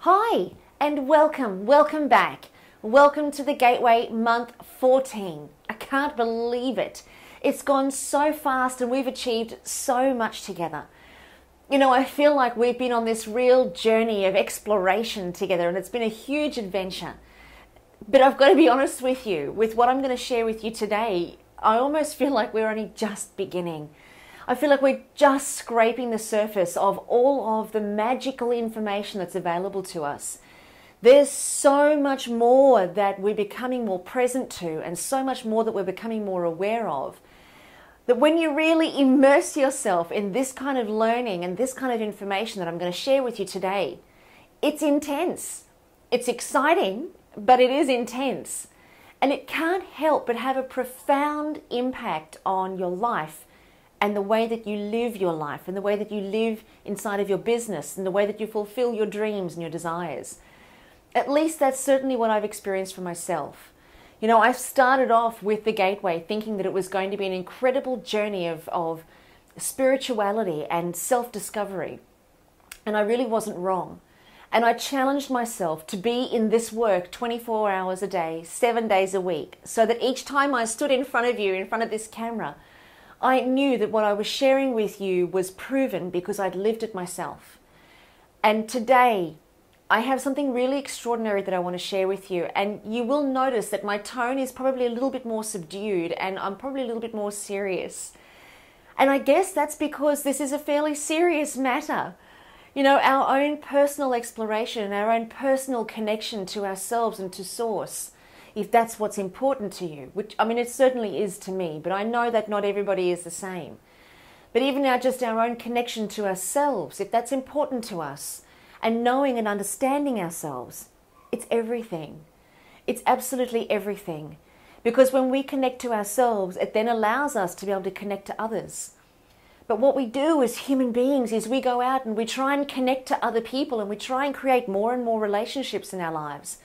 Hi and welcome back. Welcome to the Gateway month 14. I can't believe it. It's gone so fast and we've achieved so much together. You know, I feel like we've been on this real journey of exploration together and it's been a huge adventure. But I've got to be honest with you, with what I'm going to share with you today, I almost feel like we're only just beginning. I feel like we're just scraping the surface of all of the magical information that's available to us. There's so much more that we're becoming more present to and so much more that we're becoming more aware of. That when you really immerse yourself in this kind of learning and this kind of information that I'm going to share with you today, it's intense. It's exciting, but it is intense. And it can't help but have a profound impact on your life and the way that you live your life and the way that you live inside of your business and the way that you fulfill your dreams and your desires. At least that's certainly what I've experienced for myself. You know, I started off with the Gateway thinking that it was going to be an incredible journey of spirituality and self-discovery. And I really wasn't wrong. And I challenged myself to be in this work 24 hours a day, 7 days a week, so that each time I stood in front of you, in front of this camera, I knew that what I was sharing with you was proven because I'd lived it myself. And today, I have something really extraordinary that I want to share with you. And you will notice that my tone is probably a little bit more subdued and I'm probably a little bit more serious. And I guess that's because this is a fairly serious matter. You know, our own personal exploration, our own personal connection to ourselves and to Source, if that's what's important to you, which, I mean, it certainly is to me, but I know that not everybody is the same. But even now, just our own connection to ourselves, if that's important to us, and knowing and understanding ourselves, it's everything. It's absolutely everything. Because when we connect to ourselves, it then allows us to be able to connect to others. But what we do as human beings is we go out and we try and connect to other people and we try and create more and more relationships in our lives.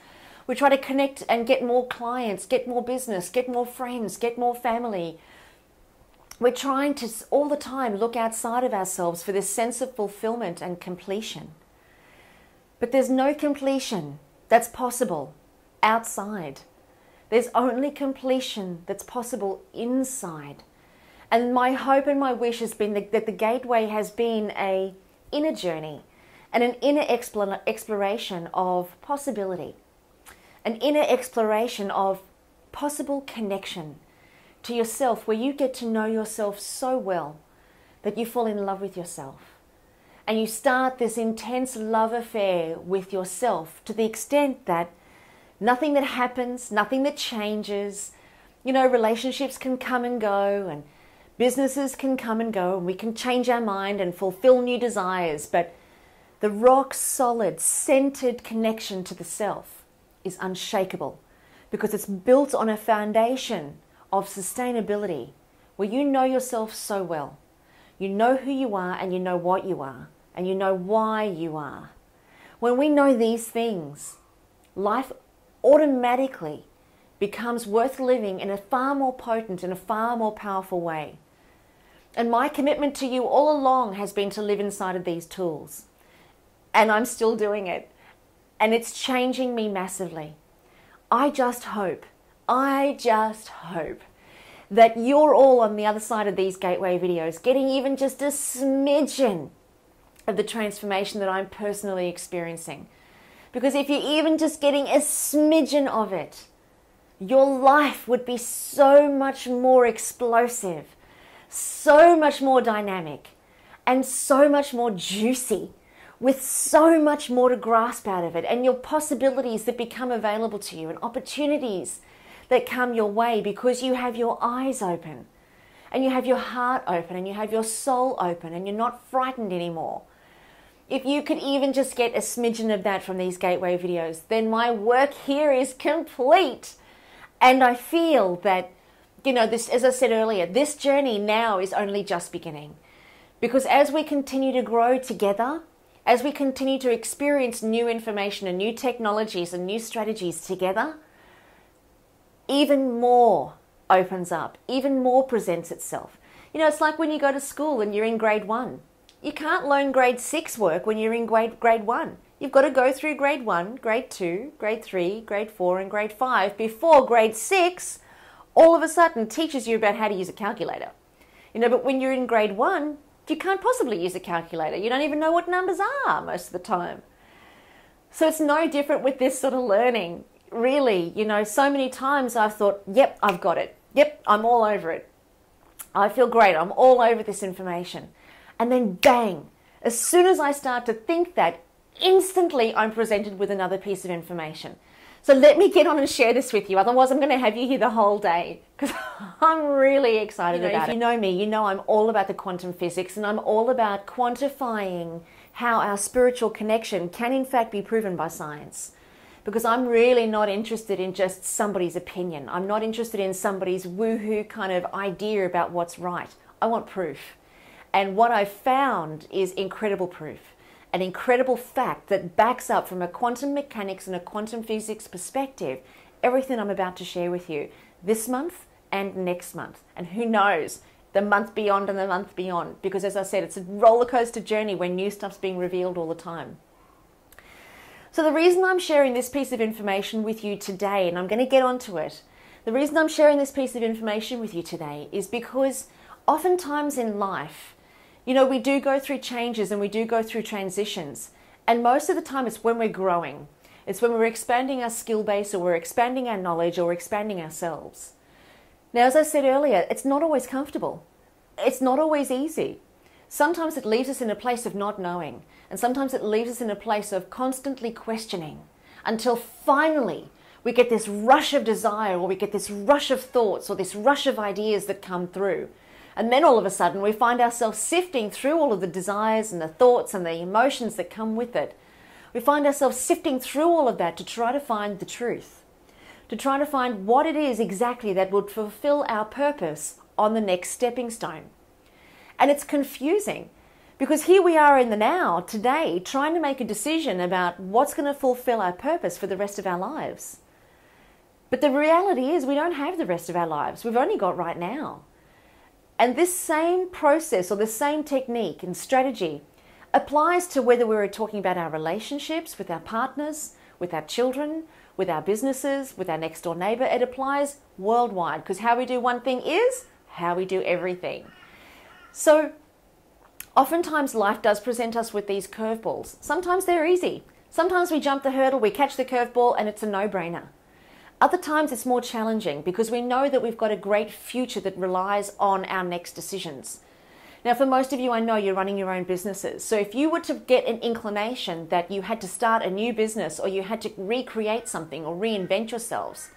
We try to connect and get more clients, get more business, get more friends, get more family. We're trying to all the time look outside of ourselves for this sense of fulfillment and completion. But there's no completion that's possible outside. There's only completion that's possible inside. And my hope and my wish has been that the Gateway has been an inner journey and an inner exploration of possibility. An inner exploration of possible connection to yourself where you get to know yourself so well that you fall in love with yourself. And you start this intense love affair with yourself to the extent that nothing that happens, nothing that changes, you know, relationships can come and go and businesses can come and go and we can change our mind and fulfill new desires. But the rock solid, centered connection to the self is unshakable because it's built on a foundation of sustainability where you know yourself so well. You know who you are and you know what you are and you know why you are. When we know these things, life automatically becomes worth living in a far more potent and a far more powerful way. And my commitment to you all along has been to live inside of these tools. And I'm still doing it. And it's changing me massively. I just hope that you're all on the other side of these Gateway videos getting even just a smidgen of the transformation that I'm personally experiencing. Because if you're even just getting a smidgen of it, your life would be so much more explosive, so much more dynamic, and so much more juicy, with so much more to grasp out of it, and your possibilities that become available to you and opportunities that come your way because you have your eyes open and you have your heart open and you have your soul open and you're not frightened anymore. If you could even just get a smidgen of that from these Gateway videos, then my work here is complete. And I feel that, you know, this, as I said earlier, this journey now is only just beginning. Because as we continue to grow together, as we continue to experience new information and new technologies and new strategies together, even more opens up, even more presents itself. You know, it's like when you go to school and you're in grade 1. You can't learn grade 6 work when you're in grade 1. You've got to go through grade 1, grade 2, grade 3, grade 4, and grade 5 before grade 6 all of a sudden teaches you about how to use a calculator. But when you're in grade 1, you can't possibly use a calculator. You don't even know what numbers are most of the time. So it's no different with this sort of learning. Really, so many times I've thought, yep, I've got it. Yep, I'm all over it. I feel great. I'm all over this information. And then bang, as soon as I start to think that, instantly I'm presented with another piece of information. So let me get on and share this with you. Otherwise, I'm going to have you here the whole day because I'm really excited about it. If you know me, you know I'm all about the quantum physics, and I'm all about quantifying how our spiritual connection can in fact be proven by science. Because I'm really not interested in just somebody's opinion. I'm not interested in somebody's woohoo kind of idea about what's right. I want proof. And what I've found is incredible proof. An incredible fact that backs up from a quantum mechanics and a quantum physics perspective everything I'm about to share with you this month and next month. And who knows, the month beyond and the month beyond. Because as I said, it's a roller coaster journey when new stuff's being revealed all the time. So the reason I'm sharing this piece of information with you today, and I'm going to get onto it, the reason I'm sharing this piece of information with you today is because oftentimes in life, we do go through changes and we do go through transitions. And most of the time it's when we're growing. It's when we're expanding our skill base, or we're expanding our knowledge, or we're expanding ourselves. Now, as I said earlier, it's not always comfortable. It's not always easy. Sometimes it leaves us in a place of not knowing. And sometimes it leaves us in a place of constantly questioning until finally we get this rush of desire, or we get this rush of thoughts, or this rush of ideas that come through. And then all of a sudden we find ourselves sifting through all of the desires and the thoughts and the emotions that come with it. We find ourselves sifting through all of that to try to find the truth, to try to find what it is exactly that would fulfill our purpose on the next stepping stone. And it's confusing because here we are in the now, today, trying to make a decision about what's going to fulfill our purpose for the rest of our lives. But the reality is we don't have the rest of our lives. We've only got right now. And this same process, or the same technique and strategy, applies to whether we're talking about our relationships with our partners, with our children, with our businesses, with our next door neighbor. It applies worldwide, because how we do one thing is how we do everything. So oftentimes life does present us with these curveballs. Sometimes they're easy. Sometimes we jump the hurdle, we catch the curveball, and it's a no-brainer. Other times it's more challenging because we know that we've got a great future that relies on our next decisions. Now, for most of you, I know you're running your own businesses. So if you were to get an inclination that you had to start a new business, or you had to recreate something or reinvent yourselves,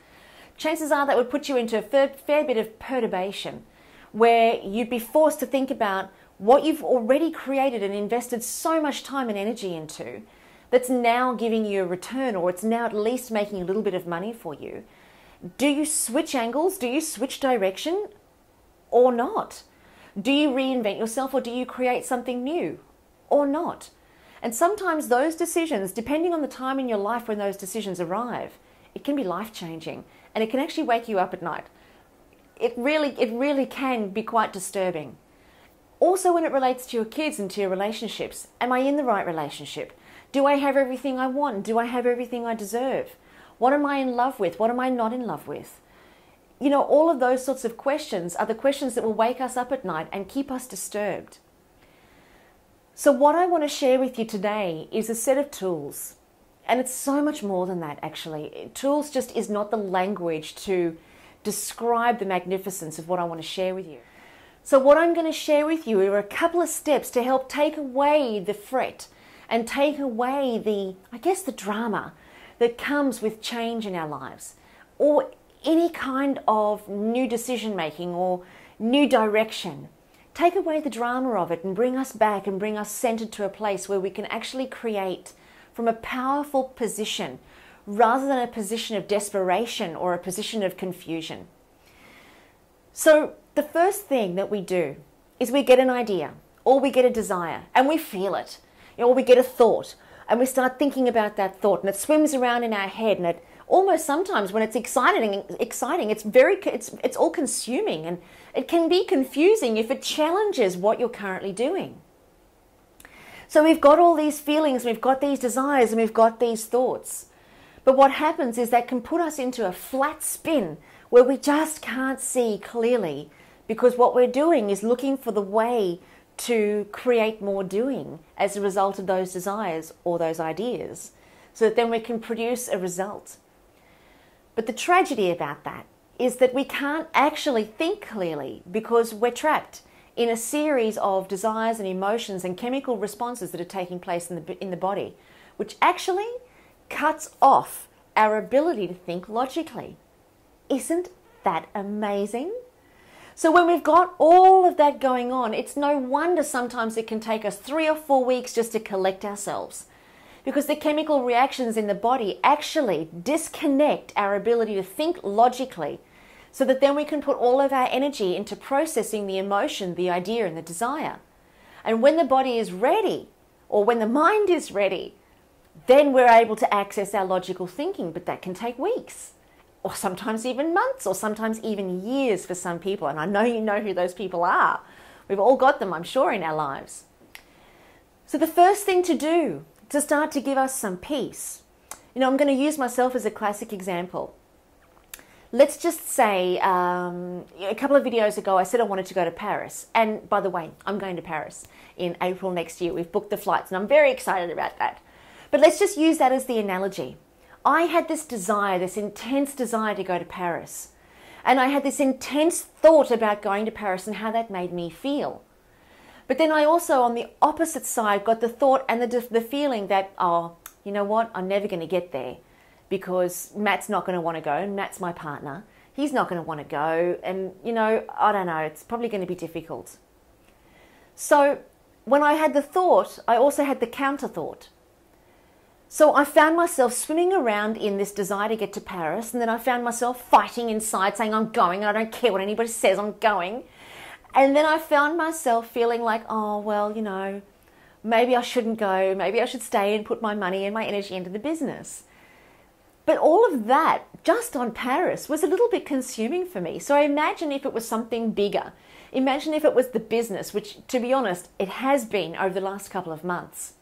chances are that would put you into a fair bit of perturbation, where you'd be forced to think about what you've already created and invested so much time and energy into, that's now giving you a return, or it's now at least making a little bit of money for you. Do you switch angles? Do you switch direction or not? Do you reinvent yourself, or do you create something new or not? And sometimes those decisions, depending on the time in your life when those decisions arrive, it can be life-changing, and it can actually wake you up at night. It really can be quite disturbing. Also, when it relates to your kids and to your relationships, am I in the right relationship? Do I have everything I want? Do I have everything I deserve? What am I in love with? What am I not in love with? All of those sorts of questions are the questions that will wake us up at night and keep us disturbed. So what I want to share with you today is a set of tools. And it's so much more than that, actually. Tools just is not the language to describe the magnificence of what I want to share with you. So what I'm going to share with you are a couple of steps to help take away the fret and take away the drama that comes with change in our lives, or any kind of new decision making or new direction. Take away the drama of it and bring us back and bring us centered to a place where we can actually create from a powerful position rather than a position of desperation or a position of confusion. So the first thing that we do is we get an idea, or we get a desire, and we feel it. Or we get a thought and we start thinking about that thought, and it swims around in our head, and it almost sometimes when it's exciting, it's all consuming, and it can be confusing if it challenges what you're currently doing. So we've got all these feelings, we've got these desires, and we've got these thoughts. But what happens is that can put us into a flat spin where we just can't see clearly, because what we're doing is looking for the way to create more doing as a result of those desires or those ideas, so that then we can produce a result. But the tragedy about that is that we can't actually think clearly because we're trapped in a series of desires and emotions and chemical responses that are taking place in the body, which actually cuts off our ability to think logically. Isn't that amazing? So when we've got all of that going on, it's no wonder sometimes it can take us 3 or 4 weeks just to collect ourselves, because the chemical reactions in the body actually disconnect our ability to think logically, so that then we can put all of our energy into processing the emotion, the idea, and the desire. And when the body is ready, or when the mind is ready, then we're able to access our logical thinking, but that can take weeks, or sometimes even months, or sometimes even years for some people. And I know you know who those people are. We've all got them, I'm sure, in our lives. So the first thing to do to start to give us some peace, I'm going to use myself as a classic example. Let's just say a couple of videos ago I said I wanted to go to Paris. And by the way, I'm going to Paris in April next year. We've booked the flights and I'm very excited about that. But let's just use that as the analogy. I had this desire, this intense desire to go to Paris. And I had this intense thought about going to Paris and how that made me feel. But then I also, on the opposite side, got the thought and the feeling that, oh, you know what, I'm never going to get there, because Matt's not going to want to go, and Matt's my partner. He's not going to want to go, and, I don't know, it's probably going to be difficult. So when I had the thought, I also had the counter thought. So I found myself swimming around in this desire to get to Paris, and then I found myself fighting inside, saying I'm going, and I don't care what anybody says, I'm going. And then I found myself feeling like, oh, well, maybe I shouldn't go, maybe I should stay and put my money and my energy into the business. But all of that, just on Paris, was a little bit consuming for me. So imagine if it was something bigger. Imagine if it was the business, which, to be honest, it has been over the last couple of months.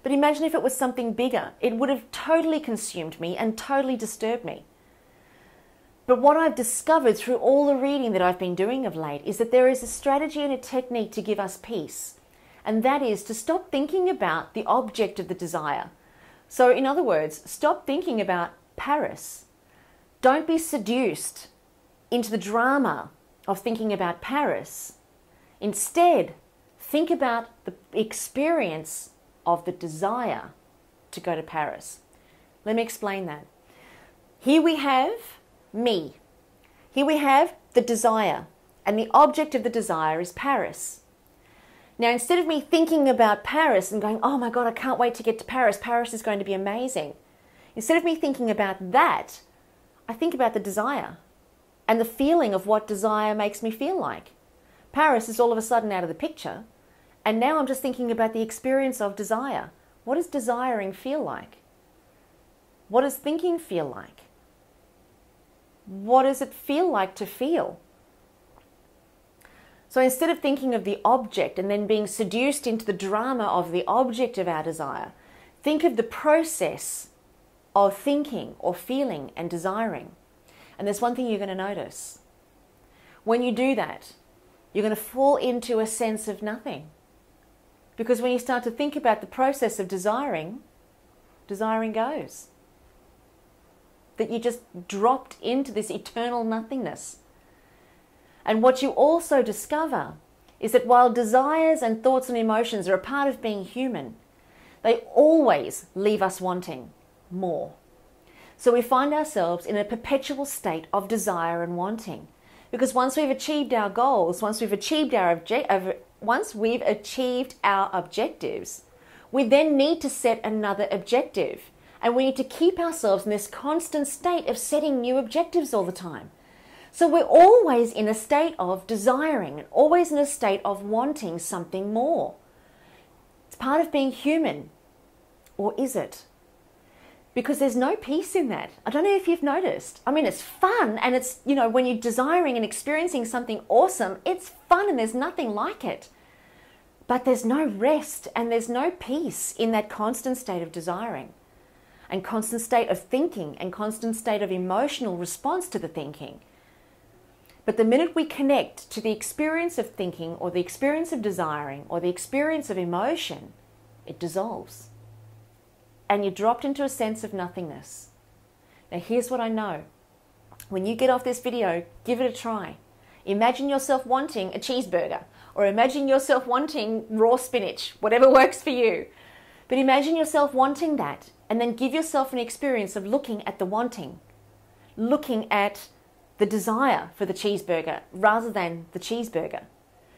But imagine if it was something bigger. It would have totally consumed me and totally disturbed me. But what I've discovered through all the reading that I've been doing of late is that there is a strategy and a technique to give us peace. And that is to stop thinking about the object of the desire. So in other words, stop thinking about Paris. Don't be seduced into the drama of thinking about Paris. Instead, think about the experience of the desire to go to Paris. Let me explain that. Here we have me. Here we have the desire, and the object of the desire is Paris. Now, instead of me thinking about Paris and going, oh my God, I can't wait to get to Paris, Paris is going to be amazing. Instead of me thinking about that, I think about the desire and the feeling of what desire makes me feel like. Paris is all of a sudden out of the picture, and now I'm just thinking about the experience of desire. What does desiring feel like? What does thinking feel like? What does it feel like to feel? So instead of thinking of the object and then being seduced into the drama of the object of our desire, think of the process of thinking or feeling and desiring. And there's one thing you're going to notice. When you do that, you're going to fall into a sense of nothing. Because when you start to think about the process of desiring goes. That you just dropped into this eternal nothingness. And what you also discover is that while desires and thoughts and emotions are a part of being human, they always leave us wanting more. So we find ourselves in a perpetual state of desire and wanting. Because once we've achieved our goals, once we've achieved our objectives, we then need to set another objective. And we need to keep ourselves in this constant state of setting new objectives all the time. So we're always in a state of desiring, and always in a state of wanting something more. It's part of being human. Or is it? Because there's no peace in that. I don't know if you've noticed. I mean, it's fun, and it's, when you're desiring and experiencing something awesome, it's fun and there's nothing like it. But there's no rest and there's no peace in that constant state of desiring and constant state of thinking and constant state of emotional response to the thinking. But the minute we connect to the experience of thinking or the experience of desiring or the experience of emotion, it dissolves. And you're dropped into a sense of nothingness. Now here's what I know. When you get off this video, give it a try. Imagine yourself wanting a cheeseburger, or imagine yourself wanting raw spinach, whatever works for you. But imagine yourself wanting that, and then give yourself an experience of looking at the wanting, looking at the desire for the cheeseburger rather than the cheeseburger.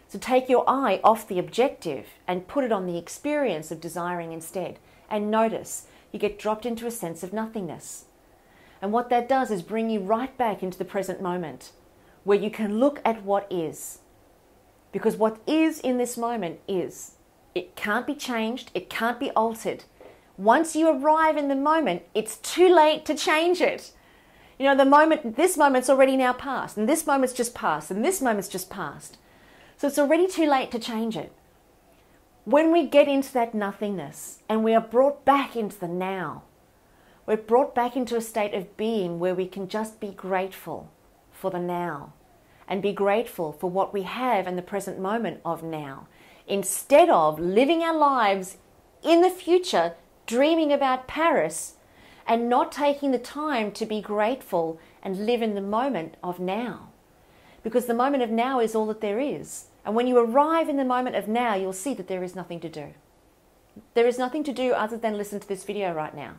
So take your eye off the objective and put it on the experience of desiring instead. And notice you get dropped into a sense of nothingness. And what that does is bring you right back into the present moment, where you can look at what is. Because what is in this moment is. It can't be changed. It can't be altered. Once you arrive in the moment, it's too late to change it. You know, this moment's already now passed, and this moment's just passed, and this moment's just passed. So it's already too late to change it. When we get into that nothingness and we are brought back into the now, we're brought back into a state of being where we can just be grateful for the now and be grateful for what we have in the present moment of now, instead of living our lives in the future, dreaming about Paris and not taking the time to be grateful and live in the moment of now. Because the moment of now is all that there is. And when you arrive in the moment of now, you'll see that there is nothing to do. There is nothing to do other than listen to this video right now.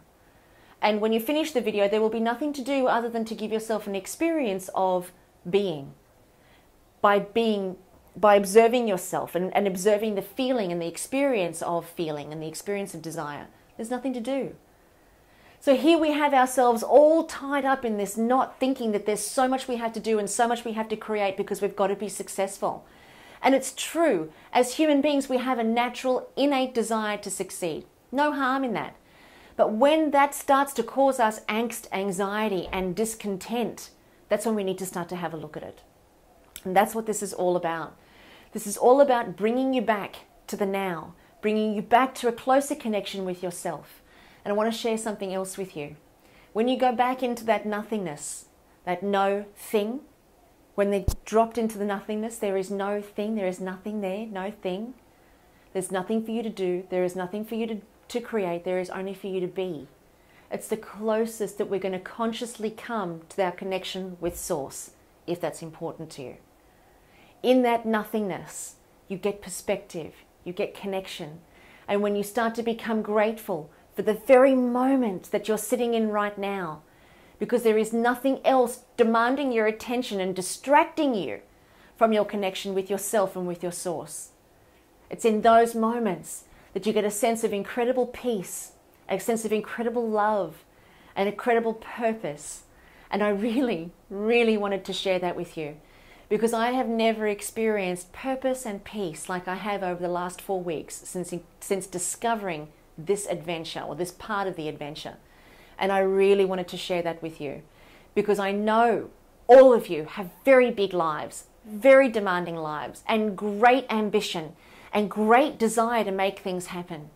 And when you finish the video, there will be nothing to do other than to give yourself an experience of being. By observing yourself and observing the feeling and the experience of feeling and the experience of desire. There's nothing to do. So here we have ourselves all tied up in this, not thinking that there's so much we have to do and so much we have to create because we've got to be successful. And it's true, as human beings, we have a natural, innate desire to succeed. No harm in that. But when that starts to cause us angst, anxiety, and discontent, that's when we need to start to have a look at it. And that's what this is all about. This is all about bringing you back to the now, bringing you back to a closer connection with yourself. And I want to share something else with you. When you go back into that nothingness, that no thing, when they dropped into the nothingness, there is no thing, there is nothing there, no thing. There's nothing for you to do, there is nothing for you to create, there is only for you to be. It's the closest that we're going to consciously come to our connection with Source, if that's important to you. In that nothingness, you get perspective, you get connection. And when you start to become grateful for the very moment that you're sitting in right now, because there is nothing else demanding your attention and distracting you from your connection with yourself and with your Source. It's in those moments that you get a sense of incredible peace, a sense of incredible love, and incredible purpose. And I really, really wanted to share that with you, because I have never experienced purpose and peace like I have over the last 4 weeks since discovering this adventure, or this part of the adventure. And I really wanted to share that with you, because I know all of you have very big lives, very demanding lives, and great ambition and great desire to make things happen.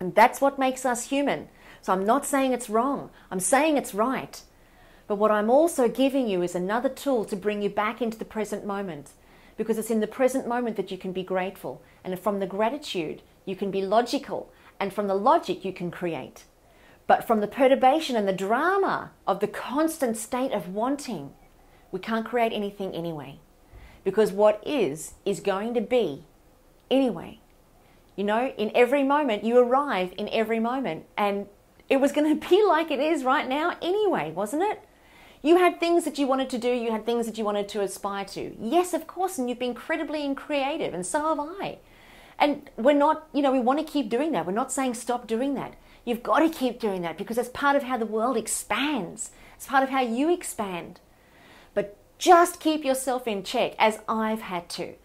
And that's what makes us human. So I'm not saying it's wrong, I'm saying it's right. But what I'm also giving you is another tool to bring you back into the present moment, because it's in the present moment that you can be grateful. And from the gratitude, you can be logical. And from the logic, you can create. But from the perturbation and the drama of the constant state of wanting, we can't create anything anyway. Because what is going to be anyway. You know, in every moment, you arrive in every moment. And it was going to be like it is right now anyway, wasn't it? You had things that you wanted to do. You had things that you wanted to aspire to. Yes, of course. And you've been incredibly creative. And so have I. And we're not, you know, we want to keep doing that. We're not saying stop doing that. You've got to keep doing that, because that's part of how the world expands. It's part of how you expand. But just keep yourself in check, as I've had to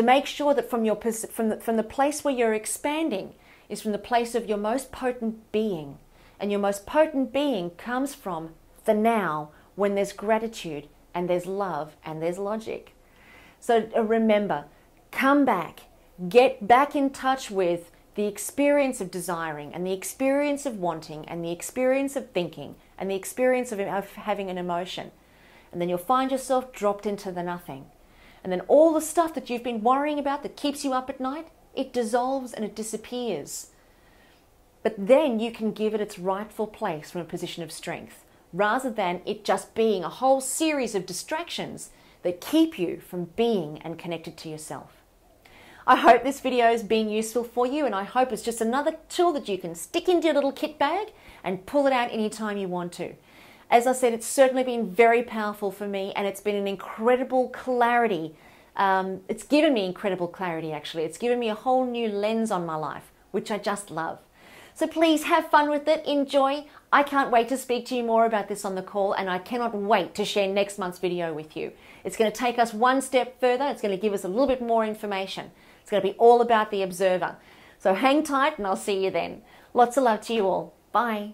make sure that from the place where you're expanding is from the place of your most potent being. And your most potent being comes from the now, when there's gratitude and there's love and there's logic. So remember, come back. Get back in touch with the experience of desiring and the experience of wanting and the experience of thinking and the experience of having an emotion. And then you'll find yourself dropped into the nothing. And then all the stuff that you've been worrying about that keeps you up at night, it dissolves and it disappears. But then you can give it its rightful place from a position of strength, rather than it just being a whole series of distractions that keep you from being and connected to yourself. I hope this video has been useful for you, and I hope it's just another tool that you can stick into your little kit bag and pull it out anytime you want to. As I said, it's certainly been very powerful for me, and it's been an incredible clarity. It's given me incredible clarity, actually. It's given me a whole new lens on my life, which I just love. So please have fun with it, enjoy. I can't wait to speak to you more about this on the call, and I cannot wait to share next month's video with you. It's going to take us one step further. It's going to give us a little bit more information. It's going to be all about the observer. So hang tight and I'll see you then. Lots of love to you all. Bye.